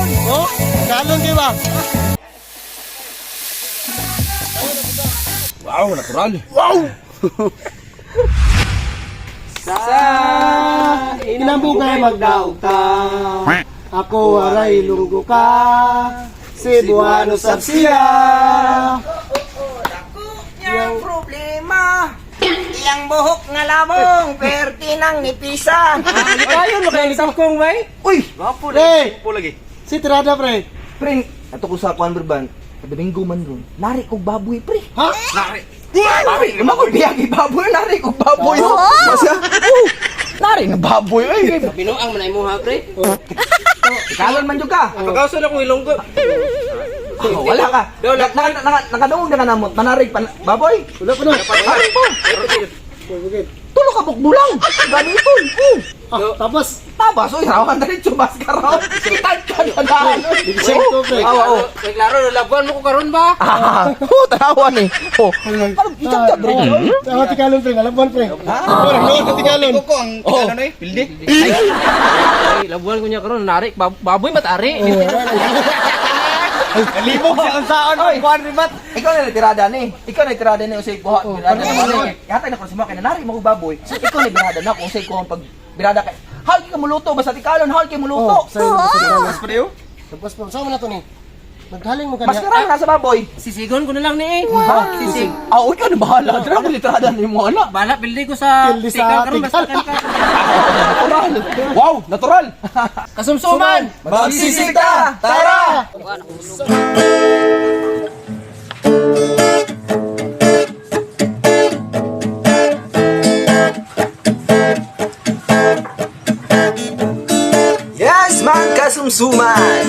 galon. Oh, galon kayo ba? Wow, natural. Wow! Sa inambugay magdauta, ako aray lunggo ka, Cebuano sabsiya. Yang problema, iyang buhok nga labong, perti ng nipisa. Kayo lo kayo sa kong bay? Uy! Wapo Pre! po lagi. Si Tirada pre. Pre, ato ko sa kuan berban. Domingo man ron. Nari kog baboy, pre. Ha? Nari. Nari, naman ko biyagi baboy. Nari kog baboy. Masya? Nari nga baboy. Ay, Binuang manay mo ha, pre. kalon man jud ka. Pagkauso na kong ilonggo. Wala ka. Nakadungog na ka namot. Manarig pa. Baboy. Wala pa na. Nari po. Bukid. Tulo ka bukbulang. Ganitun. Tapos, Tabas, uy, rawan na rin chumas ka raw. Sitan ka na daan. Bigsan ko pre. Oo. Klaro, labuan mo ko karon ba? Tarawan eh. Oh, itag-tag rin. Ako tikalon pre, alabuan pre. Ano tikalon? Ko ang ano eh, pildi. Ay, labuan ko niya karon, narik, baboy matari. Libog sa unsaon mo, kuan rimat. Ikaw na tirada ni. Ikaw na tirada ni usay kuha. Birada ni. Yata na ko sa mga kinanari mo baboy. So ikaw na birada na kung usay ko pag birada kay. Hal ka muluto basta tikalon, hal ka muluto. Mas pre. Tapos pa, saan mo na to ni? Naghaling mo Mas kaniya. karang nasa baboy. Sisigon ko na lang ni eh. Sisig. Ah, ikaw na bahala. Dra mo litrada ni mo ana. Bala, pildi ko sa Pildi sa tika karon, basta tika. kan ka. Natural. Wow, natural. Kasumsuman! Magsisig ta. Tara. Yes, magkasumsuman.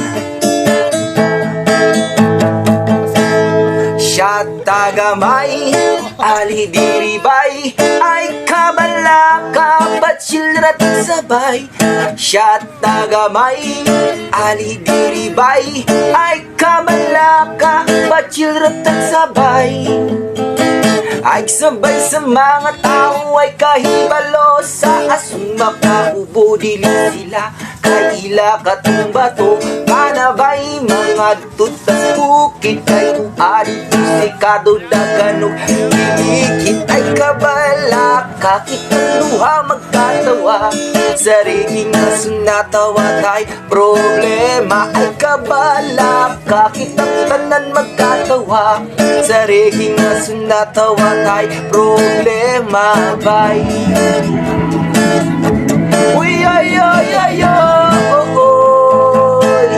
Siya tagamay, alidiribay, ay kabalaka, patsilrat sabay. Siya tagamay, alidiribay, ay kabalaka, patsilrat sabay. Ay sabay sa mga tao ay kahibalo sa asong makaubo dili sila kaila katumba to kanabay mga tutas bukid kay uari sikado daganog kilikit ay kabala kakita luha magkatawa sa riging na sunatawa tay problema ay kabala kakita tanan magkatawa sa riging na sunatawa tay problema bay. Uy ay ay ay oy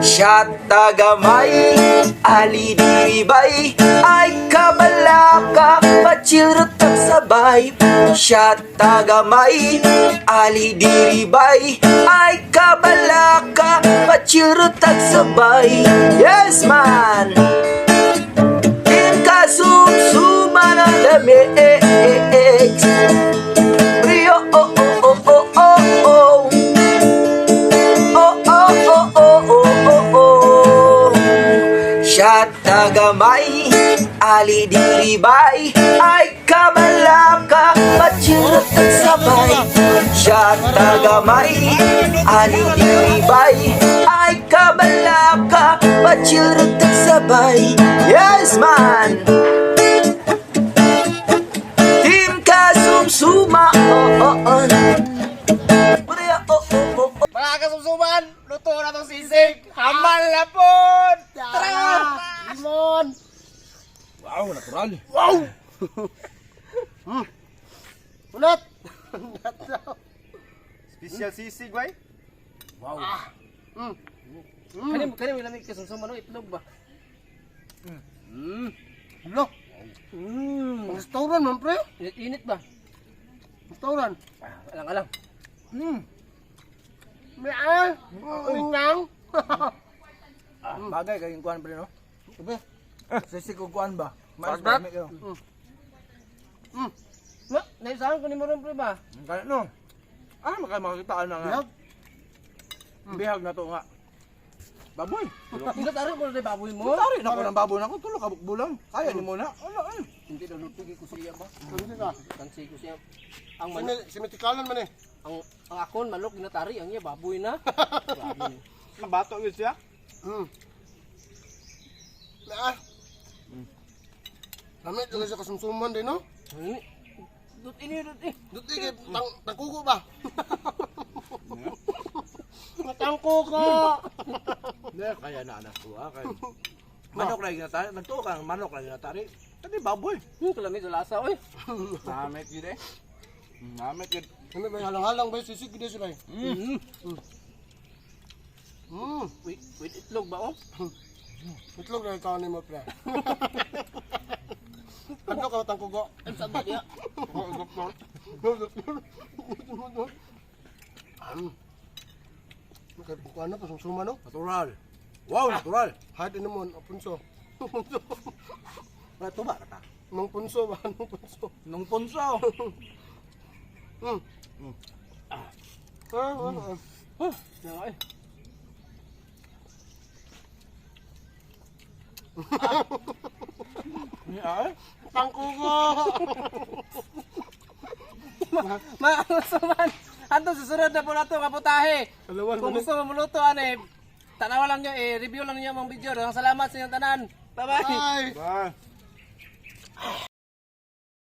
siya tagamay alidiribay ay kabalaka patsilrot ang sabay. Siya tagamay alidiribay ay kabalaka patsilrot ang sabay. Yes man kasumsuman ang lamig. Rio, oh, oh, oh, oh, oh, oh. Oh, oh, oh, oh, oh, oh, oh. Siya tagamay, alidiribay, ay kabalaka, patsilot at sabay. Siya tagamay, alidiribay, ay kabalaka, patsilot at sabay. Yes, man! Team Kasumsuma, oh, oh, oh. Mga kasumsuman, luto na tong sisig. Hamal na po. Tara! Limon. Wow, natural. Wow! Ulat! Special sisig, bay. Wow. Kani mo lamig kasumsuman, itlog ba? Hello? Restaurant man pre? Init ba? Restaurant. Alang. May ay! Ungang! Bagay kayong kuan pre no? Sabi? Sisig ko kuan ba? Mas Sarap. dami kayo. Ma, naisahan ko ni mo rin pre ba? Kaya no. Makakitaan na nga. Bilog? Bihag na to nga. Baboy. Hindi tari mo rin baboy mo. Tari na ko ng baboy na ko. Tulog ka bulang. Kaya ni mo na. Ano? Hindi na lupigi ko siya ba? Hindi ka. Tansi ko siya. Ang man, Simitikalan man eh. ang akon manok ginatari ang iya baboy na. Grabe. Mabato yun siya. Ah. Kami talaga sa kasumsuman din, no? Dut ini. Duti, tangkuko ba? Matangko ko. Hindi, kaya na anak ko kaya. Manok lagi na tari. Nagtuo ka, manok lagi na tari. Tadi baboy. Kalamit sa lasa, oy. Namit yun eh. Namit yun. Ano ba, halang-halang ba? Sisig din sila eh. With itlog ba, oh? Itlog na ikaw ni mo, pre. Ano ka, tangkuko? Ang sabat niya. Kung ano, pasumsuman, no? Natural. Wow, natural. Hard din naman, punso. Wala tuba ka ta. Mang punso ba? Anong punso? Nung punso. Ano? Ay. Ay. Tangkuko! Maasuman. Anto susunod na po na ito, kaputahe. Alawan Kung mo gusto mo maluto, tanawa lang nyo, review lang nyo ang video. Salamat sa inyong tanan. Bye-bye. Bye! Bye.